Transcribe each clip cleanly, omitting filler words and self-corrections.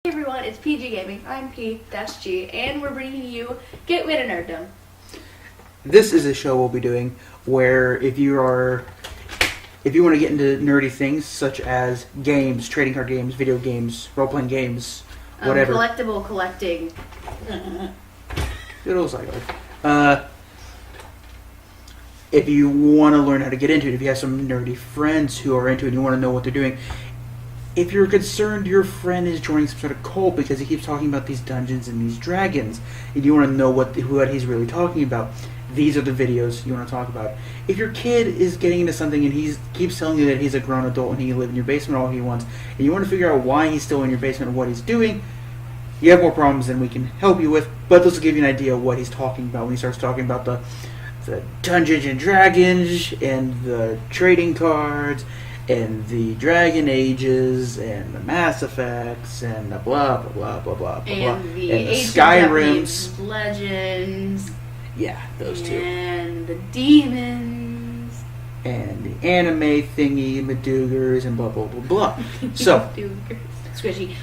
Hey everyone, it's PG Gaming. I'm P-G, and we're bringing you Get Rid of Nerddom. This is a show we'll be doing where if you want to get into nerdy things such as games, trading card games, video games, role-playing games, whatever. Collectible collecting. It looks like it. If you want to learn how to get into it, if you have some nerdy friends who are into it and you want to know what they're doing, if you're concerned your friend is joining some sort of cult because he keeps talking about these dungeons and these dragons, and you want to know what he's really talking about, these are the videos you want to talk about. If your kid is getting into something and he keeps telling you that he's a grown adult and he can live in your basement all he wants, and you want to figure out why he's still in your basement and what he's doing, you have more problems than we can help you with, but this will give you an idea of what he's talking about when he starts talking about the Dungeons and Dragons and the trading cards and the Dragon Ages and the Mass Effects and the blah blah blah blah blah blah And the Skyrims, Legends. Yeah, those two. And the demons. And the anime thingy, Madoogers, and blah blah blah blah. So Squishy.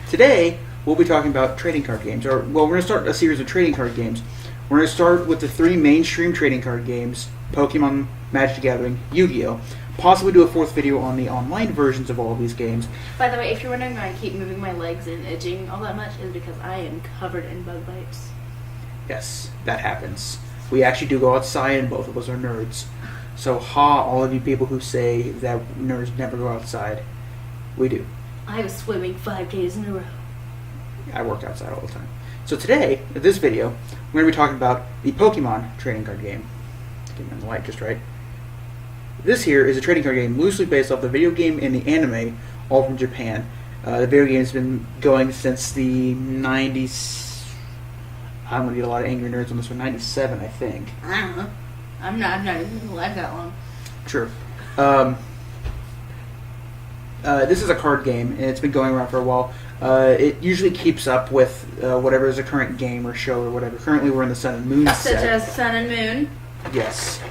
Today we'll be talking about trading card games. We're going to start a series of trading card games. We're going to start with the three mainstream trading card games: Pokemon, Magic the Gathering, Yu-Gi-Oh! Possibly do a fourth video on the online versions of all of these games. By the way, if you're wondering why I keep moving my legs and itching all that much, is because I am covered in bug bites. Yes, that happens. We actually do go outside, and both of us are nerds. So, all of you people who say that nerds never go outside. We do. I was swimming 5 days in a row. I work outside all the time. So today, in this video, we're going to be talking about the Pokemon trading card game. Get me on the light just right. This here is a trading card game loosely based off the video game and the anime, all from Japan. The video game has been going since the 90s. I'm going to get a lot of angry nerds on this one. 97, I think. I don't know. I'm not even alive that long. True. This is a card game, and it's been going around for a while. It usually keeps up with whatever is a current game or show or whatever. Currently, we're in the Sun and Moon set. Such as Sun and Moon. Yes.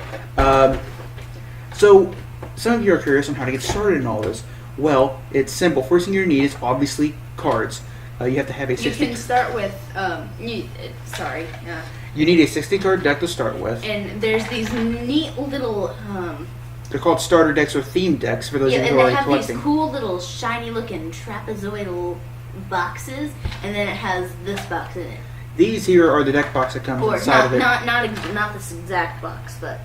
So, some of you are curious on how to get started in all this. Well, it's simple. First thing you need is obviously cards. You have to have a 60. You can start with. You need a 60 card deck to start with. And there's these neat little. They're called starter decks or theme decks for those of you who are collecting. And they have these cool little shiny looking trapezoidal boxes, and then it has this box in it. These here are the deck box that comes inside of it. Not this exact box, but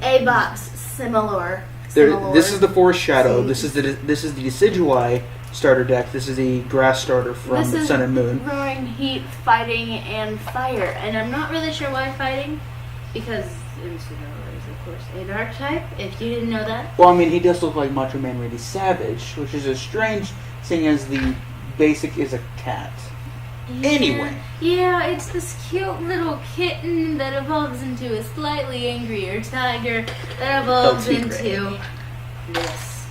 a box similar. This is the Forest Shadow. This is the Decidueye starter deck. This is the Grass starter from Sun and Moon. This is Roaring Heat, Fighting, and Fire, and I'm not really sure why Fighting, because Incineroar is of course a dark type. If you didn't know that. Well, I mean, he does look like Macho Man Randy Savage, which is a strange thing as the basic is a cat. Yeah, anyway. Yeah, it's this cute little kitten that evolves into a slightly angrier tiger that evolves into this.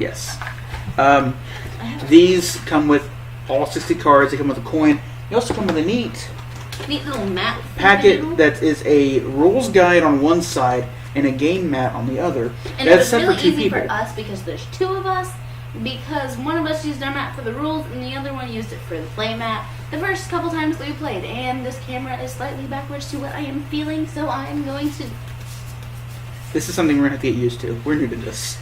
Yes. These come with all 60 cards. They come with a coin. They also come with a neat little map packet that is a rules guide on one side and a game mat on the other. And that's it was really for two easy people. for us because there's two of us. Because one of us used our map for the rules and the other one used it for the play map the first couple times that we played. And this camera is slightly backwards to what I am feeling, so I'm going to... This is something we're going to have to get used to. We're new to this.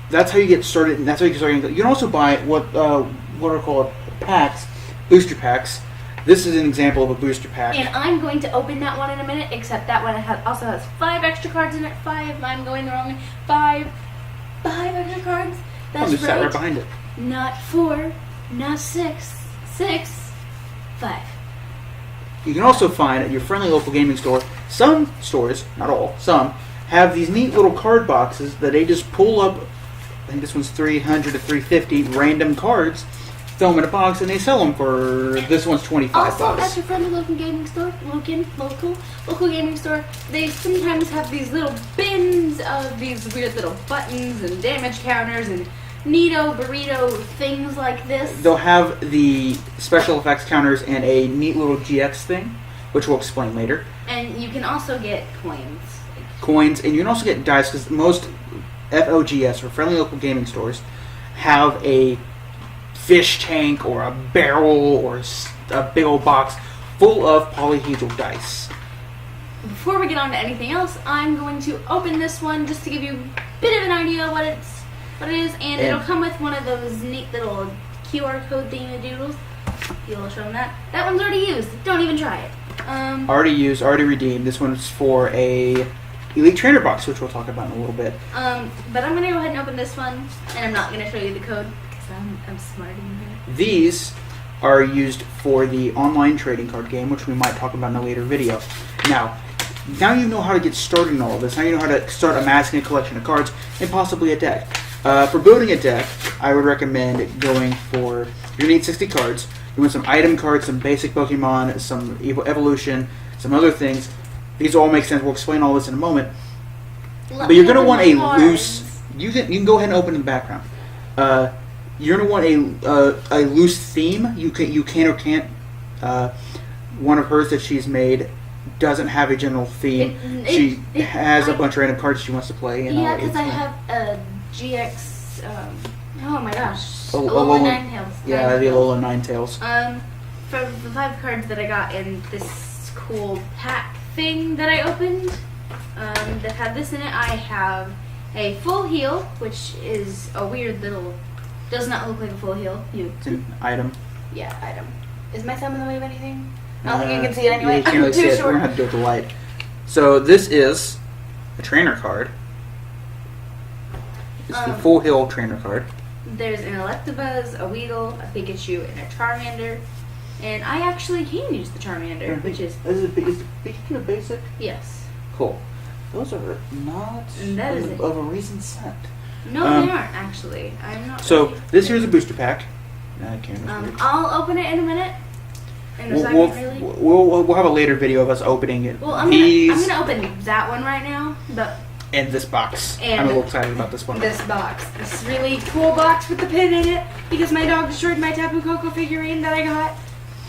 That's how you get started, and that's how you get started. You can also buy what are called packs, booster packs. This is an example of a booster pack. And I'm going to open that one in a minute, except that one also has 5 extra cards in it. 5, I'm going the wrong way. 5 extra cards. That's just sat right behind it. Not 4, not 6, 6, 5. You can also find at your friendly local gaming store, some stores, not all, some, have these neat little card boxes that they just pull up. I think this one's 300 to 350 random cards, throw them in a box, and they sell them for, this one's $25. Also, at your friendly local gaming store, local gaming store, they sometimes have these little bins of these weird little buttons and damage counters and neato burrito things like this. They'll have the special effects counters and a neat little GX thing, which we'll explain later. And you can also get coins. Coins, and you can also get dice, because most FOGS, or friendly local gaming stores, have a fish tank or a barrel or a big old box full of polyhedral dice. Before we get on to anything else, I'm going to open this one just to give you a bit of an idea what it is, and it'll come with one of those neat little QR code thingy-doodles. You'll show them that. That one's already used. Don't even try it. Already used, already redeemed. This one's for a Elite Trainer box, which we'll talk about in a little bit. But I'm gonna go ahead and open this one, and I'm not gonna show you the code because I'm smarter than her. These are used for the online trading card game, which we might talk about in a later video. Now you know how to get started in all of this. Now you know how to start amassing a collection of cards and possibly a deck. For building a deck, I would recommend going for, you're going to need 60 cards. You want some item cards, some basic Pokemon, some evolution, some other things. These all make sense. We'll explain all this in a moment. But you're going to want a loose, you can go ahead and open in the background. You're going to want a loose theme. You can or can't. One of hers that she's made doesn't have a general theme. She has a bunch of random cards she wants to play. And yeah, because I have a GX. Oh my gosh, Alola Ninetales. Yeah, the Alola Ninetales. For the 5 cards that I got in this cool pack thing that I opened, that had this in it, I have a full heal, which is a weird little. Does not look like a full heal. It's an item. Yeah, item. Is my thumb in the way of anything? I don't think you can see it anyway. Yeah, you can't really see it. We're going to have to do it with the light. So this is a trainer card. It's the full heal trainer card. There's an Electabuzz, a Weedle, a Pikachu, and a Charmander. And I actually can use the Charmander, which is... Is Pikachu a basic? Yes. Cool. Those are not of a recent set. No, they aren't, actually. I'm not... So, this here's a booster pack. I'll open it in a minute. We'll have a later video of us opening it. Well, I'm gonna open that one right now, but... And this box. And I'm a little excited about this one. This box. This really cool box with the pin in it, because my dog destroyed my Tapu Koko figurine that I got.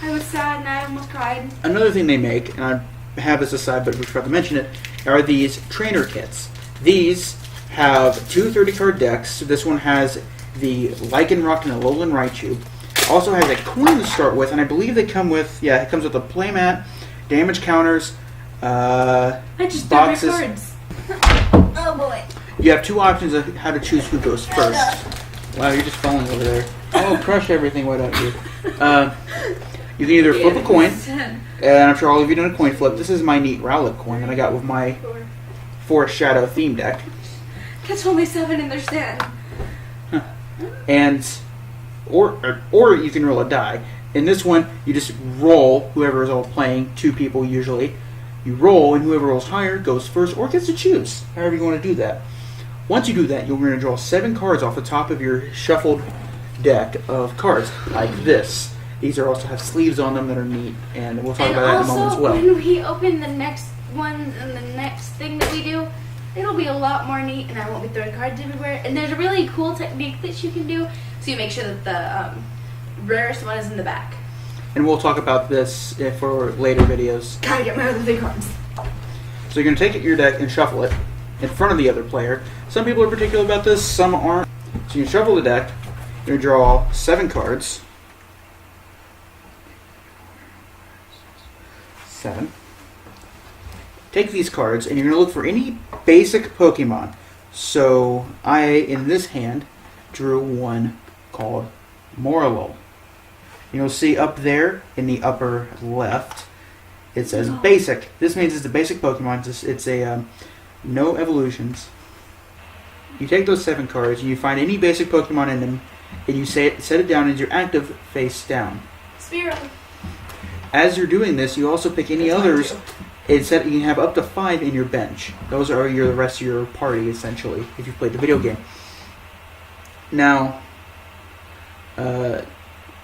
I was sad and I almost cried. Another thing they make, and I have this aside, but we forgot to mention it, are these trainer kits. These have 2 30-card decks. This one has the Lycanroc and the Alolan Raichu. Also has a coin to start with, and I believe they come with, it comes with a playmat, damage counters, I just boxes. My cards. Oh boy. You have 2 options of how to choose who goes first. Wow, you're just falling over there. Oh, crush everything right out here. You can either flip a coin, and I'm sure all of you done a coin flip. This is my neat Rowlet coin that I got with my Forest Shadow theme deck. That's only 7 in their stand. Huh. And or you can roll a die. In this one, you just roll. Whoever is all playing, 2 people usually. You roll, and whoever rolls higher goes first, or gets to choose. However you want to do that. Once you do that, you're going to draw 7 cards off the top of your shuffled deck of cards, like this. These also have sleeves on them that are neat, and we'll talk about that in a moment as well. And also, when we open the next one and the next thing that we do, it'll be a lot more neat, and I won't be throwing cards everywhere. And there's a really cool technique that you can do, so you make sure that the rarest one is in the back. And we'll talk about this for later videos. Gotta get my other 3 cards. So you're going to take your deck and shuffle it in front of the other player. Some people are particular about this, some aren't. So you shuffle the deck, you're going to draw 7 cards. 7. Take these cards, and you're going to look for any basic Pokemon. So I, in this hand, drew one called Morlul. You'll see up there in the upper left, it says basic. This means it's a basic Pokemon. It's a no evolutions. You take those 7 cards, and you find any basic Pokemon in them, and you set it down as your active face down. Spearow. As you're doing this, you also pick any others. You can have up to 5 in your bench. Those are the rest of your party, essentially, if you've played the video game. Now,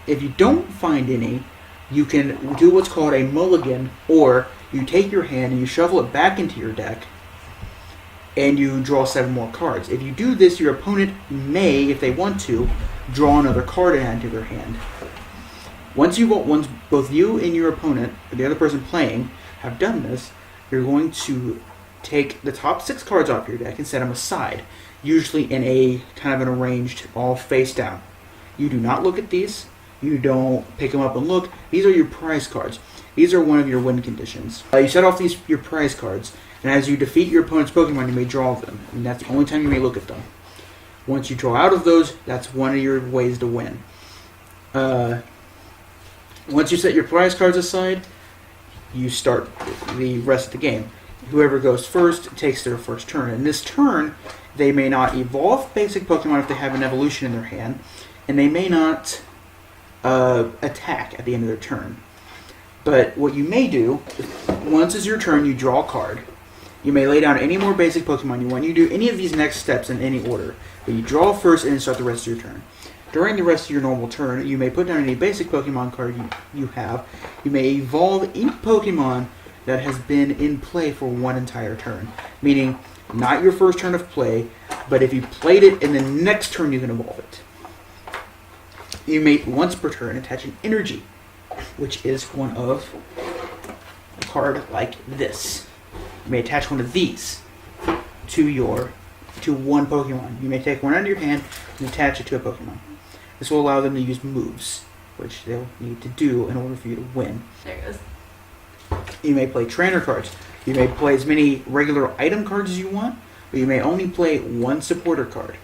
if you don't find any, you can do what's called a mulligan, or you take your hand and you shuffle it back into your deck, and you draw 7 more cards. If you do this, your opponent may, if they want to, draw another card and add to their hand. Once both you and your opponent, or the other person playing, have done this, you're going to take the top 6 cards off your deck and set them aside. usually in a kind of an arranged, all face down. You do not look at these. You don't pick them up and look. These are your prize cards. These are one of your win conditions. You set off your prize cards, and as you defeat your opponent's Pokemon, you may draw them, and that's the only time you may look at them. Once you draw out of those, that's one of your ways to win. Once you set your prize cards aside, you start the rest of the game. Whoever goes first takes their first turn. In this turn, they may not evolve basic Pokemon if they have an evolution in their hand, and they may not attack at the end of their turn. But what you may do, once it's your turn, you draw a card. You may lay down any more basic Pokemon you want. You do any of these next steps in any order. But you draw first and then start the rest of your turn. During the rest of your normal turn, you may put down any basic Pokemon card you have. You may evolve any Pokemon that has been in play for one entire turn. Meaning, not your first turn of play, but if you played it in the next turn, you can evolve it. You may, once per turn, attach an energy, which is one of a card like this. You may attach one of these to one Pokemon. You may take one out of your hand and attach it to a Pokemon. This will allow them to use moves, which they'll need to do in order for you to win. There it goes. You may play trainer cards. You may play as many regular item cards as you want, but you may only play one supporter card.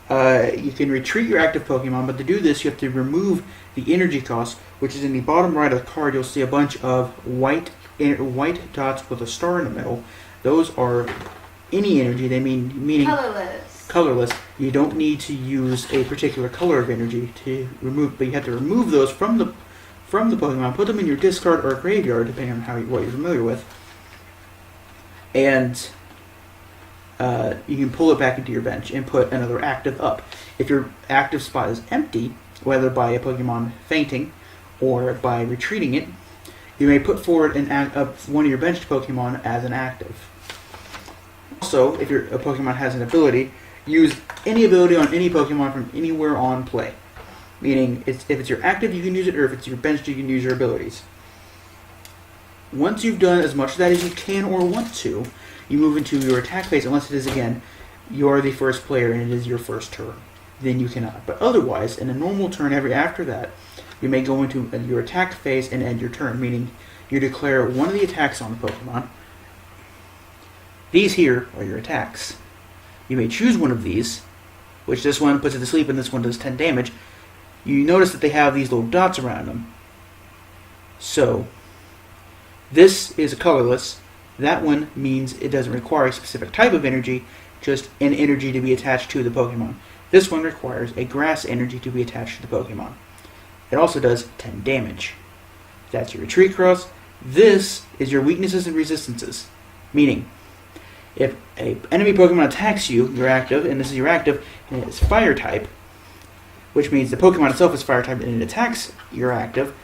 You can retreat your active Pokemon, but to do this, you have to remove the energy cost, which is in the bottom right of the card. You'll see a bunch of white dots with a star in the middle. Those are any energy. They meaning colorless. You don't need to use a particular color of energy to remove, but you have to remove those from the Pokemon. Put them in your discard or graveyard, depending on what you're familiar with, and you can pull it back into your bench and put another active up. If your active spot is empty, whether by a Pokemon fainting or by retreating it, you may put forward one of your benched Pokemon as an active. Also, if a Pokemon has an ability, use any ability on any Pokemon from anywhere on play. Meaning, if it's your active, you can use it, or if it's your benched, you can use your abilities. Once you've done as much of that as you can or want to, you move into your attack phase, unless it is, again, you're the first player and it is your first turn. Then you cannot. But otherwise, in a normal turn after that, you may go into your attack phase and end your turn, meaning you declare one of the attacks on the Pokemon. These here are your attacks. You may choose one of these, which this one puts it to sleep and this one does 10 damage. You notice that they have these little dots around them. So, this is colorless. That one means it doesn't require a specific type of energy, just an energy to be attached to the Pokemon. This one requires a grass energy to be attached to the Pokemon. It also does 10 damage. That's your retreat cross. This is your weaknesses and resistances. Meaning, if an enemy Pokemon attacks you, you're active, and this is your active, and it's fire type, which means the Pokemon itself is fire type and it attacks your active,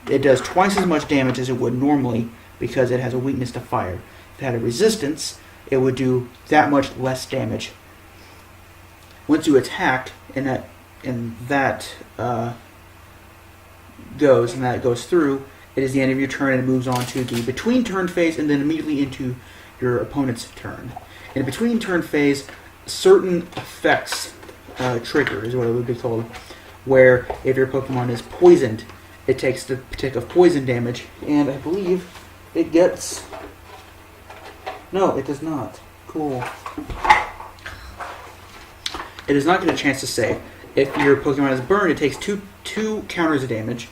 it does twice as much damage as it would normally because it has a weakness to fire. If it had a resistance, it would do that much less damage. Once you attack, and that goes through, it is the end of your turn and it moves on to the between turn phase and then immediately into your opponent's turn. In the between turn phase, certain effects trigger, is what it would be called, where if your Pokemon is poisoned, it takes the tick of poison damage, and I believe it gets... No, it does not. Cool. It does not get a chance to say. If your Pokemon is burned, it takes two counters of damage,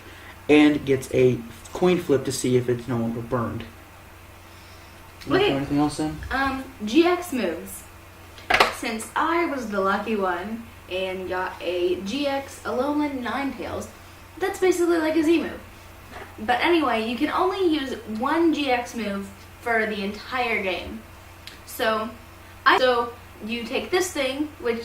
and gets a coin flip to see if it's no longer burned. Okay. Anything else then? GX moves. Since I was the lucky one and got a GX Alolan Ninetales, that's basically like a Z move. But anyway, you can only use one GX move for the entire game. So you take this thing, which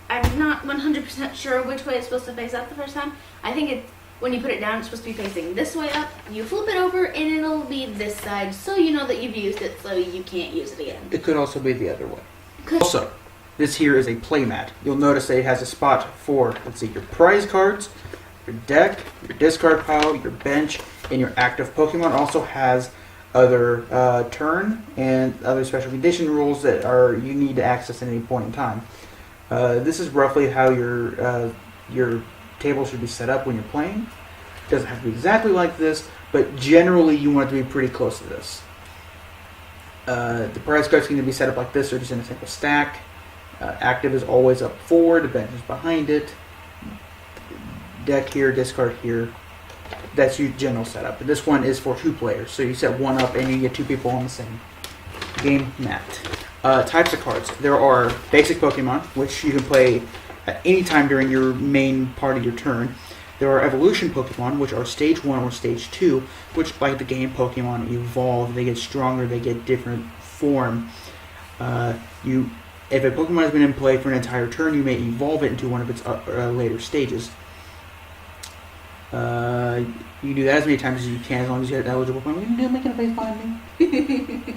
I'm not 100% sure which way it's supposed to face up the first time. I think when you put it down, it's supposed to be facing this way up. You flip it over, and it'll be this side, so you know that you've used it, so you can't use it again. It could also be the other way. Also, this here is a playmat. You'll notice that it has a spot for, let's see, your prize cards, your deck, your discard pile, your bench, and your active Pokemon. Also has other turn and other special condition rules that are you need to access at any point in time. This is roughly how your table should be set up when you're playing. It doesn't have to be exactly like this, but generally you want it to be pretty close to this. The prize cards can be set up like this or just in a simple stack. Active is always up forward, the bench is behind it. Deck here, discard here. That's your general setup. But this one is for 2 players, so you set one up and you get 2 people on the same game mat. Types of cards. There are basic Pokemon, which you can play at any time during your main part of your turn. There are evolution Pokemon, which are stage 1 or stage 2, which, like the game Pokemon, evolve. They get stronger, they get different form. If a Pokemon has been in play for an entire turn, you may evolve it into one of its later stages. You can do that as many times as you can, as long as you have eligible Pokemon. You can make it a face behind me.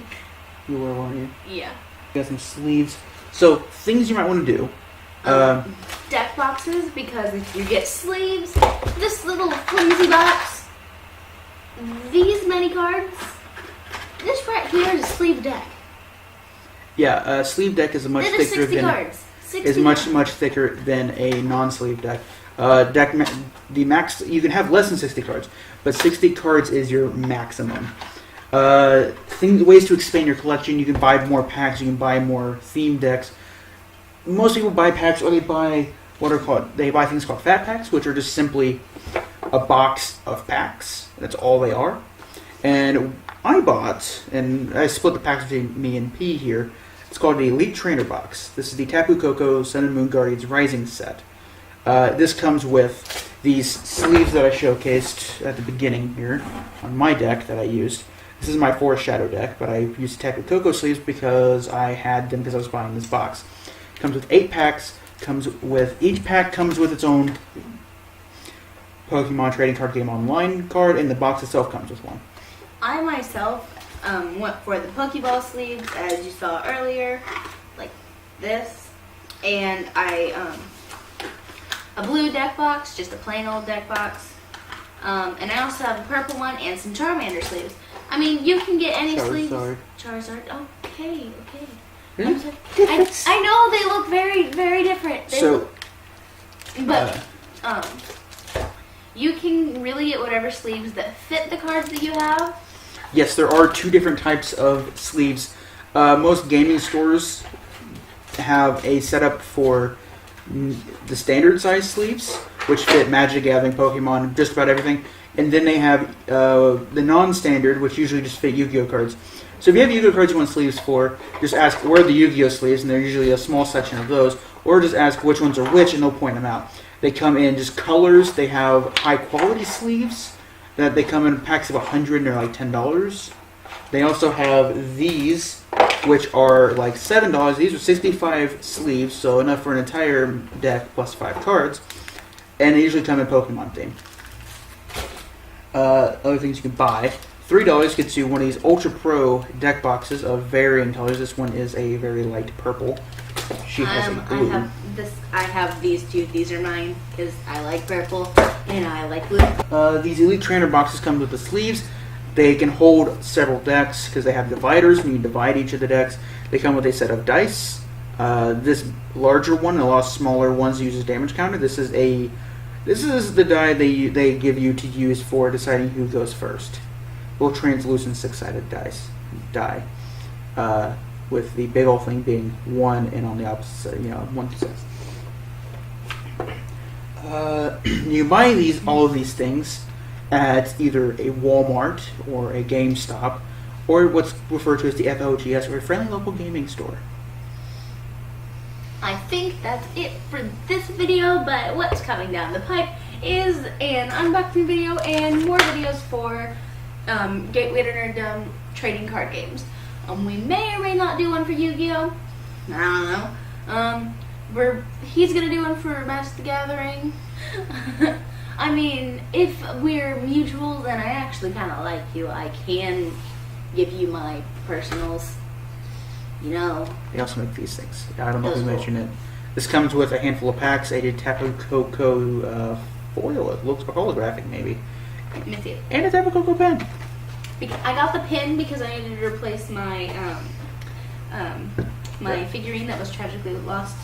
You were, weren't you? Yeah. You got some sleeves. So, things you might want to do. Deck boxes, because if you get sleeves, this little flimsy box, these many cards, this right here is a sleeve deck. Yeah, a sleeve deck is a much There's thicker 60 than cards. 60 is much cards. thicker than a non-sleeve deck. The max you can have less than 60 cards, but 60 cards is your maximum. Ways to expand your collection: you can buy more packs, you can buy more theme decks. Most people buy packs, or they buy They buy things called fat packs, which are just simply a box of packs. That's all they are. And I bought, and I split the packs between me and P here. It's called the Elite Trainer Box. This is the Tapu Koko Sun and Moon Guardians Rising set. This comes with these sleeves that I showcased at the beginning here on my deck that I used. This is my Forest Shadow deck, but I used Tapu Koko sleeves because I had them because I was buying this box. It comes with 8 packs. Each pack comes with its own Pokemon Trading Card Game Online card, and the box itself comes with one. I myself went for the Pokeball sleeves, as you saw earlier, like this, and a blue deck box, just a plain old deck box, and I also have a purple one and some Charmander sleeves. I mean, you can get any sleeves. Charizard. Okay. I'm sorry. I know they look very, very different. You can really get whatever sleeves that fit the cards that you have. Yes, there are 2 different types of sleeves. Most gaming stores have a setup for the standard size sleeves, which fit Magic, Gathering, Pokemon, just about everything. And then they have the non-standard, which usually just fit Yu-Gi-Oh cards. So if you have Yu-Gi-Oh cards you want sleeves for, just ask where are the Yu-Gi-Oh sleeves, and they're usually a small section of those. Or just ask which ones are which, and they'll point them out. They come in just colors. They have high-quality sleeves that they come in packs of 100, and they're like $10. They also have these, which are like $7. These are 65 sleeves, so enough for an entire deck plus 5 cards. And they usually come in Pokemon theme. Other things you can buy. $3 gets you one of these Ultra Pro deck boxes of varying colors. This one is a very light purple. She has a blue. I have these 2. These are mine because I like purple and I like blue. These Elite Trainer boxes come with the sleeves. They can hold several decks because they have dividers when you divide each of the decks. They come with a set of dice. This larger one and a lot of smaller ones uses damage counter. This is the die they give you to use for deciding who goes first. Little translucent 6-sided die. With the big old thing being 1 and on the opposite side, 1 success. You buy all of these things at either a Walmart or a GameStop, or what's referred to as the FLGS, or a friendly local gaming store. I think that's it for this video, but what's coming down the pipe is an unboxing video and more videos for Gateway to Nerddom trading card games. We may or may not do one for Yu-Gi-Oh! I don't know. He's gonna do one for Magic the Gathering. I mean, if we're mutuals and I actually kind of like you, I can give you my personals. They also make these things. I don't know if you Cool. mentioned it. This comes with a handful of packs, a Tapu Koko foil. It looks holographic, maybe. Let me see it. And a Tapu Koko pen. I got the pin because I needed to replace my my figurine that was tragically lost.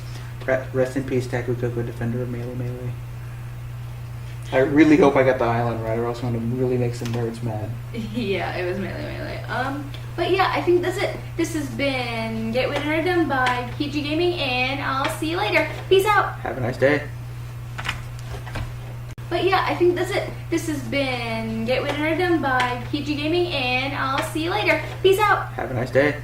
Rest in peace, Taku Koko, defender of Melee. I really hope I got the island right, or else I'm going to really make some nerds mad. Yeah, it was Melee. But yeah, I think that's it. This has been Gateway to Nerddom by PG Gaming, and I'll see you later. Peace out. Have a nice day. But yeah, I think that's it. This has been Gateway to Nerddom by PG Gaming, and I'll see you later. Peace out. Have a nice day.